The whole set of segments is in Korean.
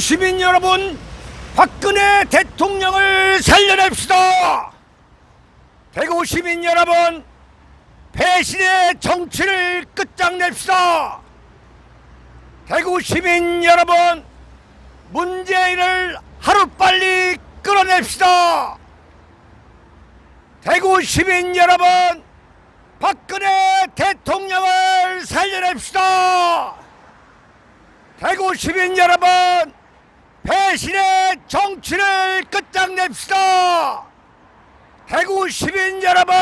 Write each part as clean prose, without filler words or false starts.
시민 여러분, 박근혜 대통령을 살려냅시다. 대구 시민 여러분, 배신의 정치를 끝장냅시다. 대구 시민 여러분, 문재인을 하루빨리 끌어냅시다. 대구 시민 여러분, 박근혜 대통령을 살려냅시다. 대구 시민 여러분, 배신의 정치를 끝장냅시다. 대구 시민 여러분,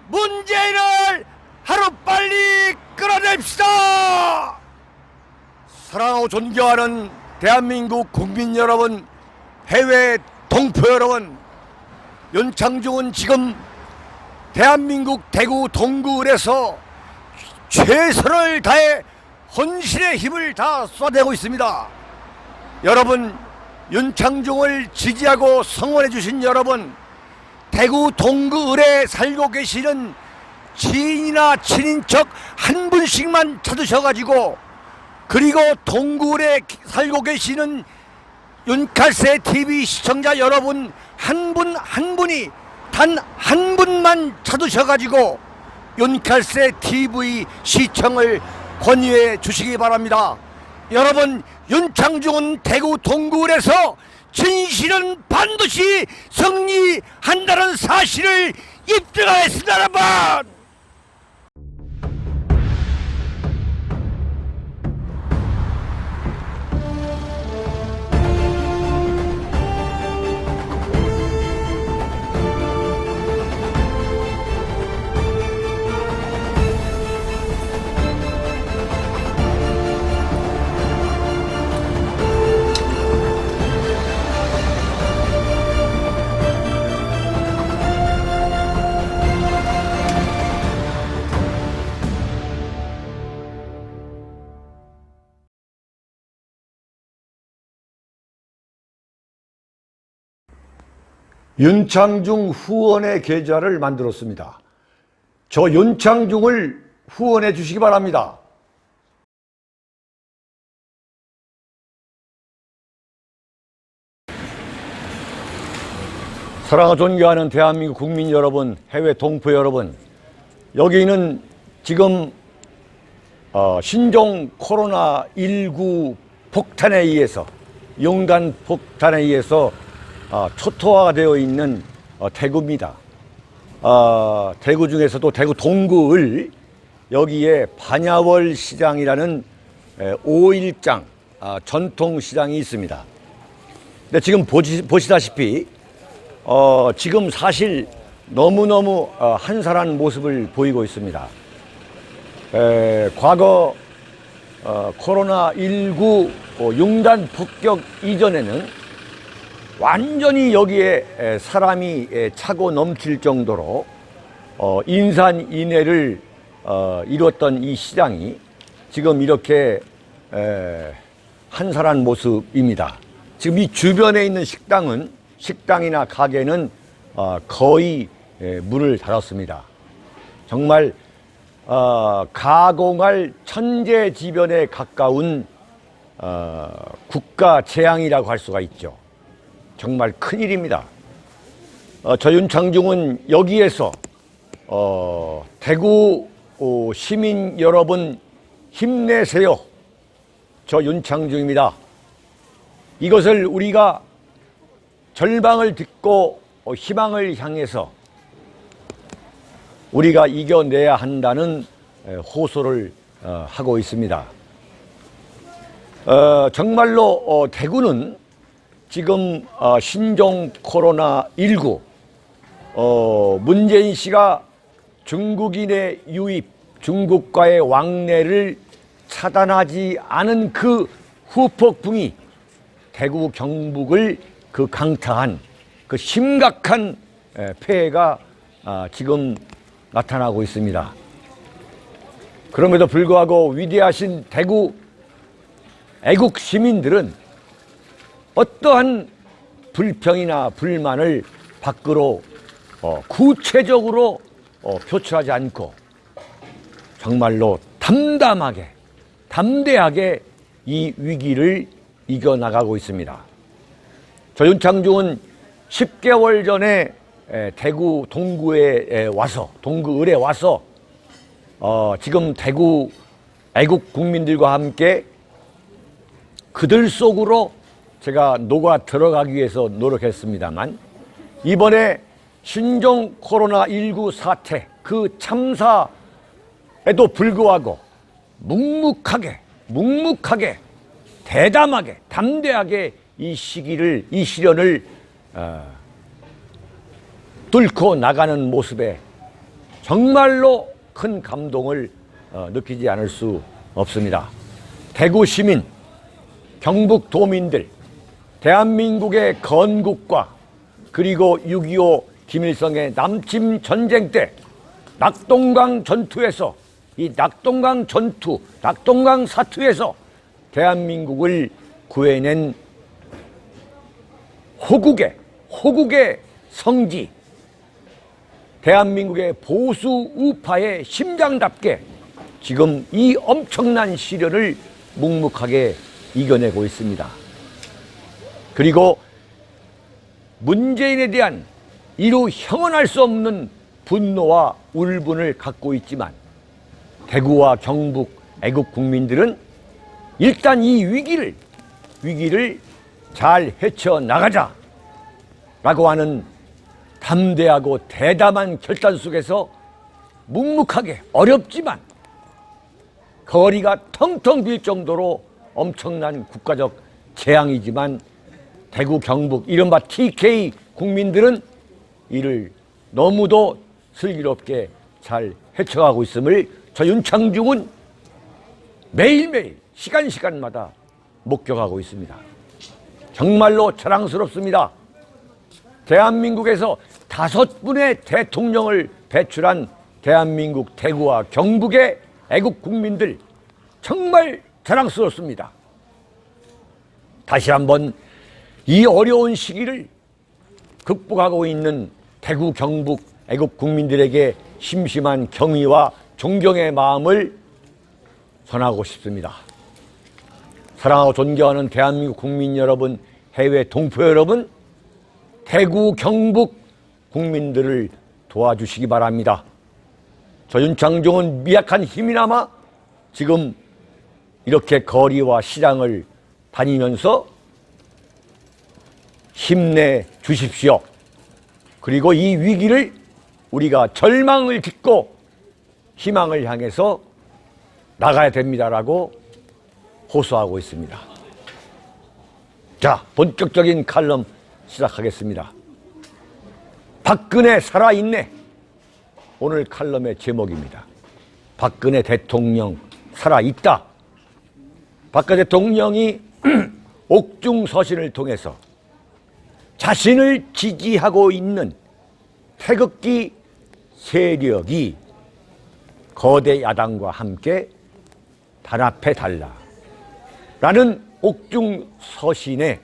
문재인을 하루빨리 끌어냅시다. 사랑하고 존경하는 대한민국 국민 여러분, 해외 동포 여러분, 윤창중은 지금 대한민국 대구 동구을에서 최선을 다해 헌신의 힘을 다 쏟아내고 있습니다. 여러분, 윤창중을 지지하고 성원해 주신 여러분, 대구 동구을에 살고 계시는 지인이나 친인척 한 분씩만 찾으셔가지고, 그리고 동구을에 살고 계시는 윤칼세 TV 시청자 여러분 한 분 한 분이 단 한 분만 찾으셔가지고 윤칼세 TV 시청을 권유해 주시기 바랍니다. 여러분, 윤창중은 대구 동구을에서 진실은 반드시 승리한다는 사실을 입증하겠습니다. 여러분, 윤창중 후원의 계좌를 만들었습니다. 저 윤창중을 후원해 주시기 바랍니다. 사랑하고 존경하는 대한민국 국민 여러분, 해외 동포 여러분, 여기는 지금 신종 코로나19 폭탄에 의해서, 용단 폭탄에 의해서 초토화가 되어 있는 대구입니다. 대구 중에서도 대구 동구을, 여기에 반야월 시장이라는 5일장 전통시장이 있습니다. 근데 지금 보시다시피 지금 사실 너무너무 한산한 모습을 보이고 있습니다. 과거 코로나19 융단 폭격 이전에는 완전히 여기에 사람이 차고 넘칠 정도로 인산인해를 이뤘던 이 시장이 지금 이렇게 한산한 모습입니다. 지금 이 주변에 있는 식당이나 가게는 거의 문을 닫았습니다. 정말 가공할 천재지변에 가까운 국가 재앙이라고 할 수가 있죠. 정말 큰일입니다. 저 윤창중은 여기에서 대구 시민 여러분 힘내세요. 저 윤창중입니다. 이것을 우리가 절망을 딛고 희망을 향해서 우리가 이겨내야 한다는 호소를 하고 있습니다. 정말로 대구는 지금 신종 코로나19 문재인 씨가 중국인의 유입, 중국과의 왕래를 차단하지 않은 그 후폭풍이 대구 경북을 그 강타한 그 심각한 폐해가 지금 나타나고 있습니다. 그럼에도 불구하고 위대하신 대구 애국 시민들은 어떠한 불평이나 불만을 밖으로 구체적으로 표출하지 않고 정말로 담대하게 이 위기를 이겨나가고 있습니다. 저 윤창중은 10개월 전에 대구 동구에 와서, 동구을에 와서 지금 대구 애국 국민들과 함께 그들 속으로 제가 녹아 들어가기 위해서 노력했습니다만, 이번에 신종 코로나19 사태 그 참사에도 불구하고 묵묵하게 대담하게 담대하게 이 시련을 뚫고 나가는 모습에 정말로 큰 감동을 느끼지 않을 수 없습니다. 대구 시민, 경북 도민들, 대한민국의 건국과 그리고 6.25 김일성의 남침 전쟁 때 낙동강 전투에서, 이 낙동강 전투, 낙동강 사투에서 대한민국을 구해낸 호국의 성지, 대한민국의 보수 우파의 심장답게 지금 이 엄청난 시련을 묵묵하게 이겨내고 있습니다. 그리고 문재인에 대한 이루 형언할 수 없는 분노와 울분을 갖고 있지만, 대구와 경북 애국 국민들은 일단 이 위기를 잘 헤쳐나가자라고 하는 담대하고 대담한 결단 속에서 묵묵하게, 어렵지만 거리가 텅텅 빌 정도로 엄청난 국가적 재앙이지만, 대구 경북 이른바 TK 국민들은 이를 너무도 슬기롭게 잘 헤쳐가고 있음을 저 윤창중은 매일매일 시간마다 목격하고 있습니다. 정말로 자랑스럽습니다. 대한민국에서 5분의 대통령을 배출한 대한민국 대구와 경북의 애국 국민들, 정말 자랑스럽습니다. 다시 한번 이 어려운 시기를 극복하고 있는 대구 경북 애국 국민들에게 심심한 경의와 존경의 마음을 전하고 싶습니다. 사랑하고 존경하는 대한민국 국민 여러분, 해외 동포 여러분, 대구 경북 국민들을 도와주시기 바랍니다. 저 윤창중은 미약한 힘이나마 지금 이렇게 거리와 시장을 다니면서 힘내 주십시오. 그리고 이 위기를 우리가 절망을 딛고 희망을 향해서 나가야 됩니다라고 호소하고 있습니다. 자, 본격적인 칼럼 시작하겠습니다. 박근혜 살아있네. 오늘 칼럼의 제목입니다. 박근혜 대통령 살아있다. 박근혜 대통령이 옥중서신을 통해서 자신을 지지하고 있는 태극기 세력이 거대 야당과 함께 단합해 달라라는 옥중서신에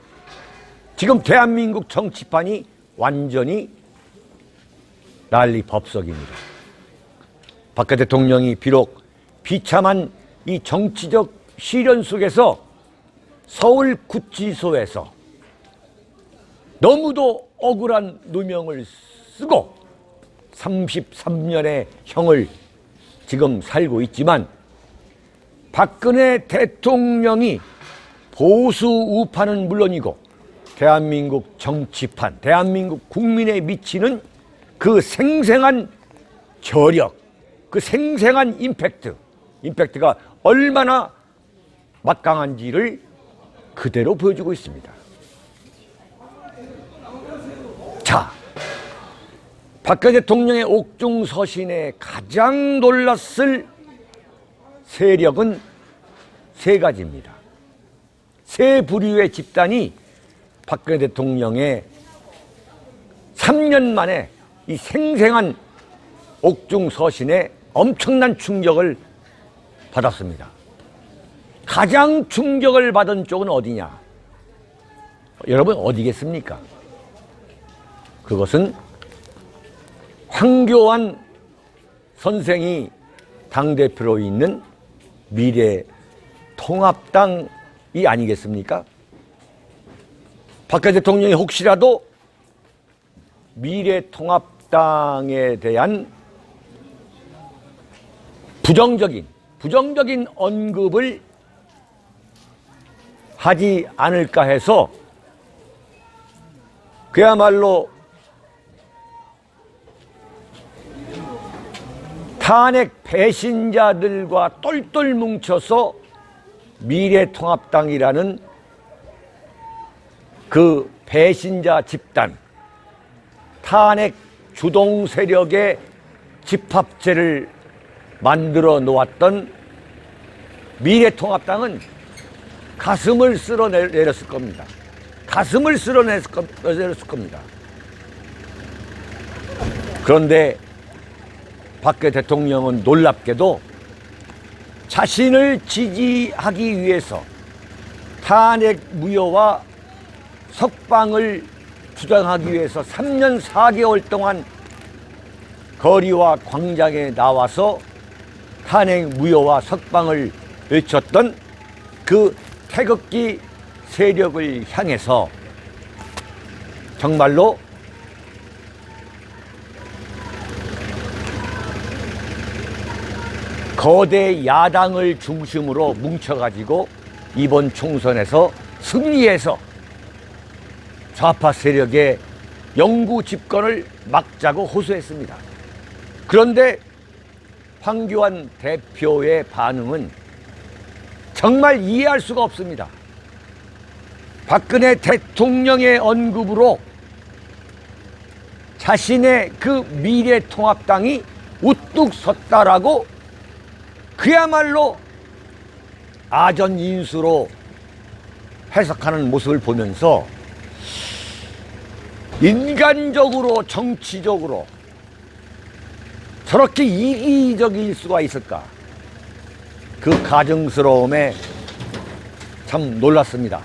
지금 대한민국 정치판이 완전히 난리법석입니다. 박근혜 대통령이 비록 비참한 이 정치적 시련 속에서 서울구치소에서 너무도 억울한 누명을 쓰고 33년의 형을 지금 살고 있지만, 박근혜 대통령이 보수 우파는 물론이고 대한민국 정치판, 대한민국 국민에 미치는 그 생생한 저력, 그 생생한 임팩트가 얼마나 막강한지를 그대로 보여주고 있습니다. 자, 박근혜 대통령의 옥중서신에 가장 놀랐을 세력은 세 가지입니다. 세 부류의 집단이 박근혜 대통령의 3년 만에 이 생생한 옥중서신에 엄청난 충격을 받았습니다. 가장 충격을 받은 쪽은 어디냐? 여러분, 어디겠습니까? 그것은 황교안 선생이 당대표로 있는 미래통합당이 아니겠습니까? 박근혜 대통령이 혹시라도 미래통합당에 대한 부정적인 언급을 하지 않을까 해서 그야말로 탄핵 배신자들과 똘똘 뭉쳐서 미래통합당이라는 그 배신자 집단, 탄핵 주동 세력의 집합체를 만들어 놓았던 미래통합당은 가슴을 쓸어내렸을 겁니다. 가슴을 쓸어내렸을 겁니다. 그런데 박근혜 대통령은 놀랍게도 자신을 지지하기 위해서 탄핵 무효와 석방을 주장하기 위해서 3년 4개월 동안 거리와 광장에 나와서 탄핵 무효와 석방을 외쳤던 그 태극기 세력을 향해서 정말로 거대 야당을 중심으로 뭉쳐가지고 이번 총선에서 승리해서 좌파 세력의 영구 집권을 막자고 호소했습니다. 그런데 황교안 대표의 반응은 정말 이해할 수가 없습니다. 박근혜 대통령의 언급으로 자신의 그 미래통합당이 우뚝 섰다라고 그야말로 아전인수로 해석하는 모습을 보면서 인간적으로 정치적으로 저렇게 이기적일 수가 있을까? 그 가증스러움에 참 놀랐습니다.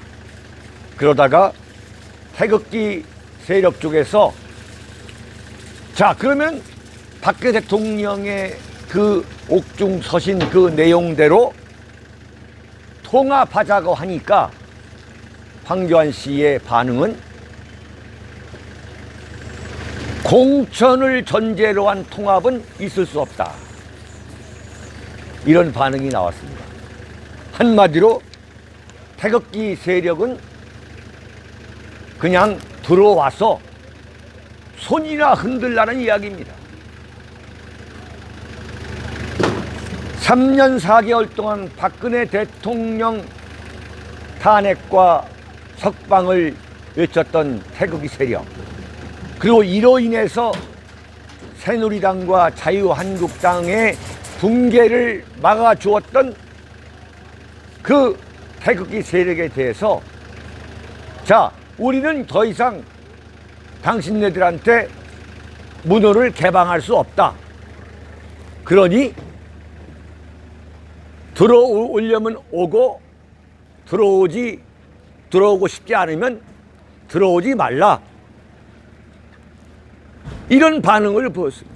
그러다가 태극기 세력 쪽에서 자, 그러면 박근혜 대통령의 그 옥중 서신 그 내용대로 통합하자고 하니까 황교안 씨의 반응은 공천을 전제로 한 통합은 있을 수 없다. 이런 반응이 나왔습니다. 한마디로 태극기 세력은 그냥 들어와서 손이나 흔들라는 이야기입니다. 3년 4개월 동안 박근혜 대통령 탄핵과 석방을 외쳤던 태극기 세력, 그리고 이로 인해서 새누리당과 자유한국당의 붕괴를 막아주었던 그 태극기 세력에 대해서 자, 우리는 더 이상 당신네들한테 문호를 개방할 수 없다. 그러니 들어오려면 오고 들어오고 싶지 않으면 들어오지 말라. 이런 반응을 보였습니다.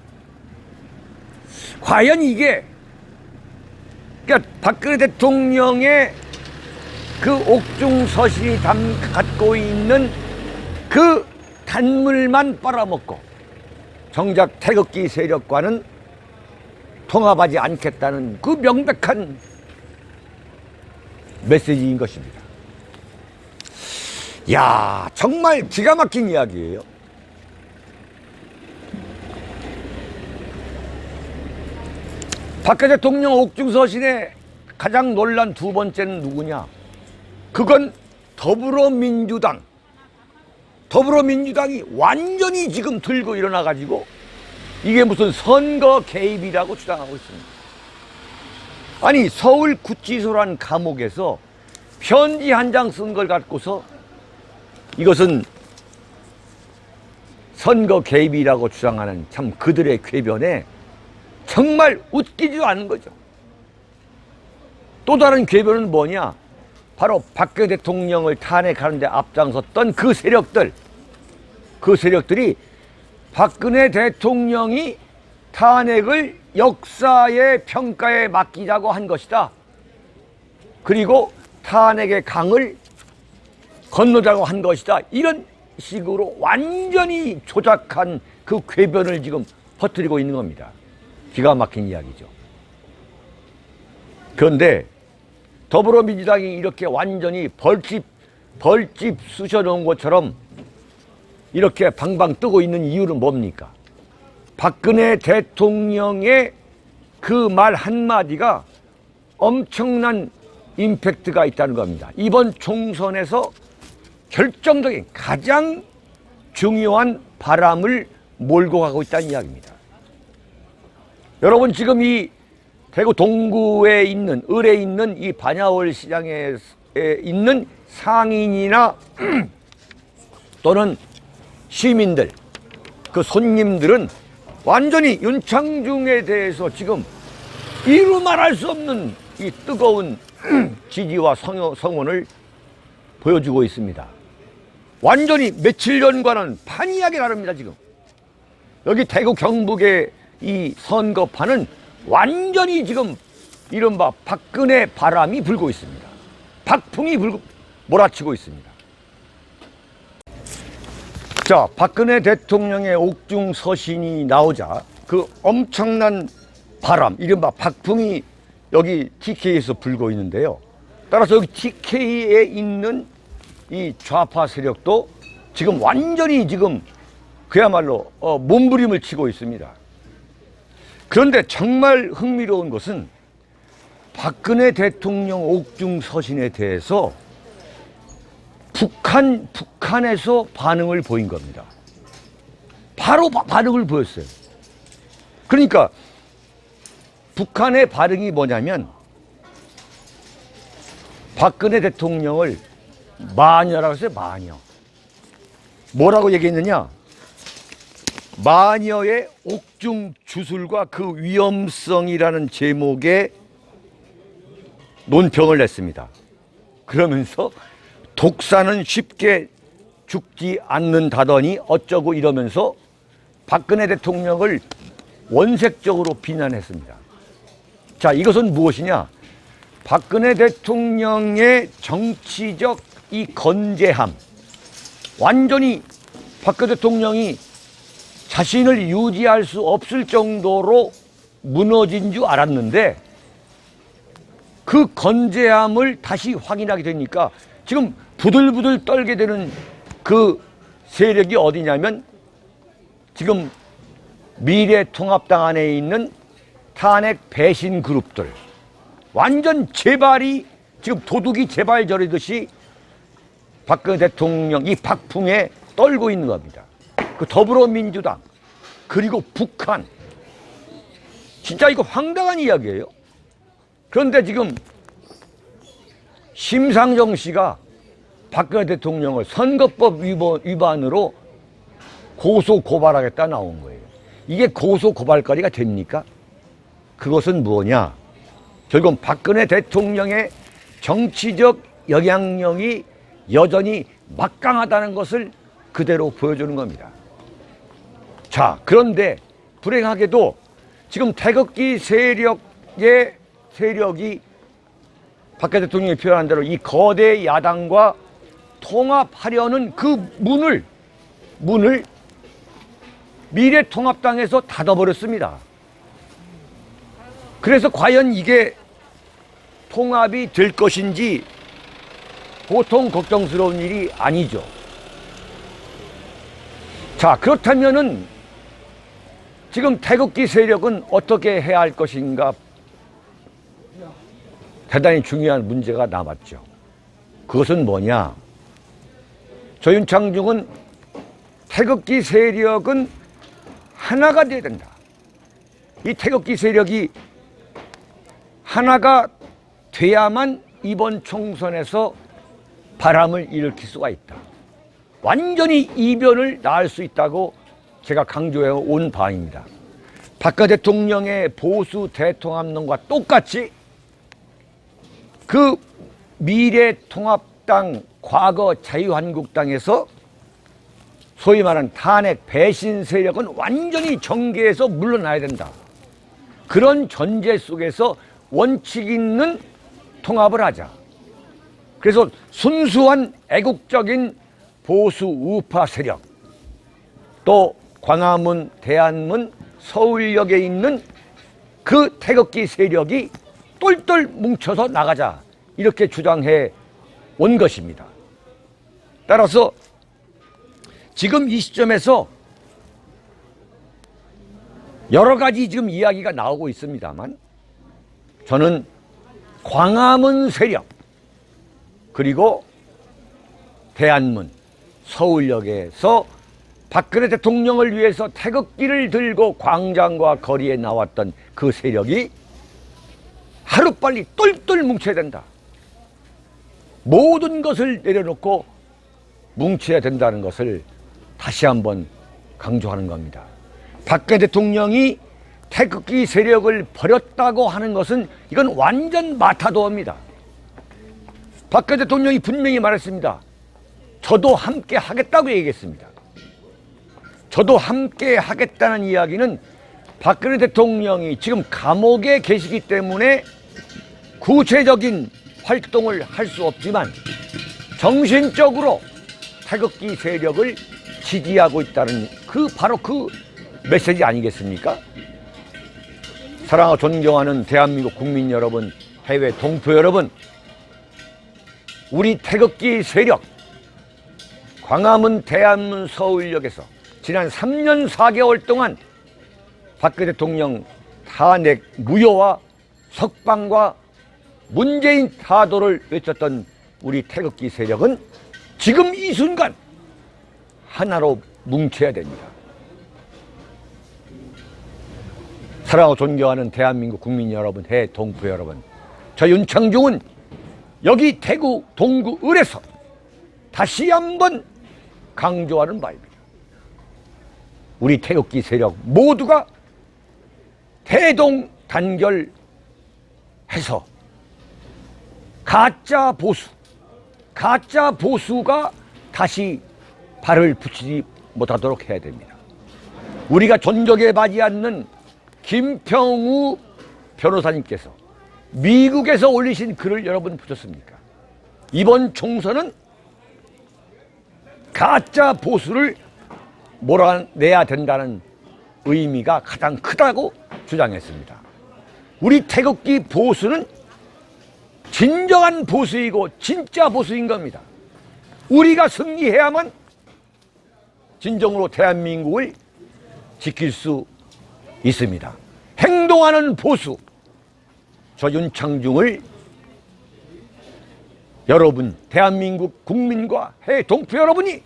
과연 이게 그러니까 박근혜 대통령의 그 옥중 서신이 갖고 있는 그 단물만 빨아먹고 정작 태극기 세력과는 통합하지 않겠다는 그 명백한 메시지인 것입니다. 야, 정말 기가 막힌 이야기예요. 박근혜 대통령 옥중서신의 가장 놀란 두 번째는 누구냐? 그건 더불어민주당이 완전히 지금 들고 일어나가지고 이게 무슨 선거 개입이라고 주장하고 있습니다. 아니, 서울 구치소란 감옥에서 편지 한 장 쓴 걸 갖고서 이것은 선거 개입이라고 주장하는 참 그들의 궤변에 정말 웃기지도 않은 거죠. 또 다른 궤변은 뭐냐? 바로 박근혜 대통령을 탄핵하는 데 앞장섰던 그 세력들이 박근혜 대통령이 탄핵을 역사의 평가에 맡기자고 한 것이다. 그리고 탄핵의 강을 건너자고 한 것이다. 이런 식으로 완전히 조작한 그 궤변을 지금 퍼뜨리고 있는 겁니다. 기가 막힌 이야기죠. 그런데 더불어민주당이 이렇게 완전히 벌집 쑤셔놓은 것처럼 이렇게 방방 뜨고 있는 이유는 뭡니까? 박근혜 대통령의 그 말 한마디가 엄청난 임팩트가 있다는 겁니다. 이번 총선에서 결정적인 가장 중요한 바람을 몰고 가고 있다는 이야기입니다. 여러분, 지금 이 대구 동구에 있는, 을에 있는 이 반야월 시장에 있는 상인이나 또는 시민들, 그 손님들은 완전히 윤창중에 대해서 지금 이루 말할 수 없는 이 뜨거운 지지와 성원을 보여주고 있습니다. 완전히 며칠 전과는 판이하게 다릅니다. 지금 여기 대구 경북의 이 선거판은 완전히 지금 이른바 박근혜 바람이 불고 있습니다. 박풍이 몰아치고 있습니다. 자, 박근혜 대통령의 옥중 서신이 나오자 그 엄청난 바람, 이른바 박풍이 여기 TK에서 불고 있는데요. 따라서 여기 TK에 있는 이 좌파 세력도 지금 완전히 지금 그야말로 몸부림을 치고 있습니다. 그런데 정말 흥미로운 것은 박근혜 대통령 옥중 서신에 대해서 북한에서 반응을 보인 겁니다. 바로 반응을 보였어요. 그러니까 북한의 반응이 뭐냐면 박근혜 대통령을 마녀라고 했어요. 마녀. 뭐라고 얘기했느냐? 마녀의 옥중 주술과 그 위험성이라는 제목의 논평을 냈습니다. 그러면서 독사는 쉽게 죽지 않는다더니 어쩌고 이러면서 박근혜 대통령을 원색적으로 비난했습니다. 자, 이것은 무엇이냐? 박근혜 대통령의 정치적 이 건재함, 완전히 박근혜 대통령이 자신을 유지할 수 없을 정도로 무너진 줄 알았는데 그 건재함을 다시 확인하게 되니까 지금 부들부들 떨게 되는 그 세력이 어디냐면 지금 미래통합당 안에 있는 탄핵 배신 그룹들, 완전 재발이 지금 도둑이 재발 저리듯이 박근혜 대통령 이 박풍에 떨고 있는 겁니다. 그 더불어민주당 그리고 북한, 진짜 이거 황당한 이야기예요. 그런데 지금 심상정 씨가 박근혜 대통령을 선거법 위반으로 고소 고발하겠다 나온 거예요. 이게 고소 고발거리가 됩니까? 그것은 뭐냐? 결국은 박근혜 대통령의 정치적 영향력이 여전히 막강하다는 것을 그대로 보여주는 겁니다. 자, 그런데 불행하게도 지금 태극기 세력이 박근혜 대통령이 표현한 대로 이 거대 야당과 통합하려는 그 문을 미래통합당에서 닫아버렸습니다. 그래서 과연 이게 통합이 될 것인지 보통 걱정스러운 일이 아니죠. 자, 그렇다면은 지금 태극기 세력은 어떻게 해야 할 것인가? 대단히 중요한 문제가 남았죠. 그것은 뭐냐? 윤창중은 태극기 세력은 하나가 돼야 된다. 이 태극기 세력이 하나가 돼야만 이번 총선에서 바람을 일으킬 수가 있다. 완전히 이변을 낳을 수 있다고 제가 강조해 온 바입니다. 박근혜 대통령의 보수 대통합론과 똑같이 그 미래통합당 과거 자유한국당에서 소위 말하는 탄핵 배신 세력은 완전히 정계에서 물러나야 된다. 그런 전제 속에서 원칙 있는 통합을 하자. 그래서 순수한 애국적인 보수 우파 세력, 또 광화문, 대안문, 서울역에 있는 그 태극기 세력이 똘똘 뭉쳐서 나가자, 이렇게 주장해 온 것입니다. 따라서 지금 이 시점에서 여러 가지 지금 이야기가 나오고 있습니다만, 저는 광화문 세력, 그리고 대안문, 서울역에서 박근혜 대통령을 위해서 태극기를 들고 광장과 거리에 나왔던 그 세력이 하루빨리 똘똘 뭉쳐야 된다. 모든 것을 내려놓고 뭉쳐야 된다는 것을 다시 한번 강조하는 겁니다. 박근혜 대통령이 태극기 세력을 버렸다고 하는 것은 이건 완전 마타도어입니다. 박근혜 대통령이 분명히 말했습니다. 저도 함께 하겠다고 얘기했습니다. 저도 함께 하겠다는 이야기는 박근혜 대통령이 지금 감옥에 계시기 때문에 구체적인 활동을 할 수 없지만 정신적으로 태극기 세력을 지지하고 있다는 바로 그 메시지 아니겠습니까? 사랑하고 존경하는 대한민국 국민 여러분, 해외 동포 여러분, 우리 태극기 세력 광화문, 대안문, 서울역에서 지난 3년 4개월 동안 박근혜 대통령 탄핵 무효와 석방과 문재인 타도를 외쳤던 우리 태극기 세력은 지금 이 순간 하나로 뭉쳐야 됩니다. 사랑하고 존경하는 대한민국 국민 여러분, 해외 동포 여러분, 저 윤창중은 여기 대구 동구을에서 다시 한번 강조하는 바입니다. 우리 태극기 세력 모두가 대동단결해서 가짜 보수가 다시 발을 붙이지 못하도록 해야 됩니다. 우리가 존경에 받지 않는 김평우 변호사님께서 미국에서 올리신 글을 여러분 보셨습니까? 이번 총선은 가짜 보수를 몰아내야 된다는 의미가 가장 크다고 주장했습니다. 우리 태극기 보수는 진정한 보수이고 진짜 보수인 겁니다. 우리가 승리해야만 진정으로 대한민국을 지킬 수 있습니다. 행동하는 보수, 저 윤창중을 여러분, 대한민국 국민과 해외 동포 여러분이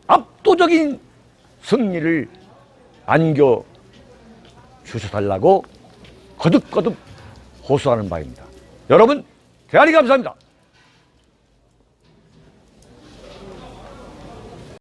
압도적인 승리를 안겨주셔달라고 거듭거듭 호소하는 바입니다. 여러분, 대단히 감사합니다.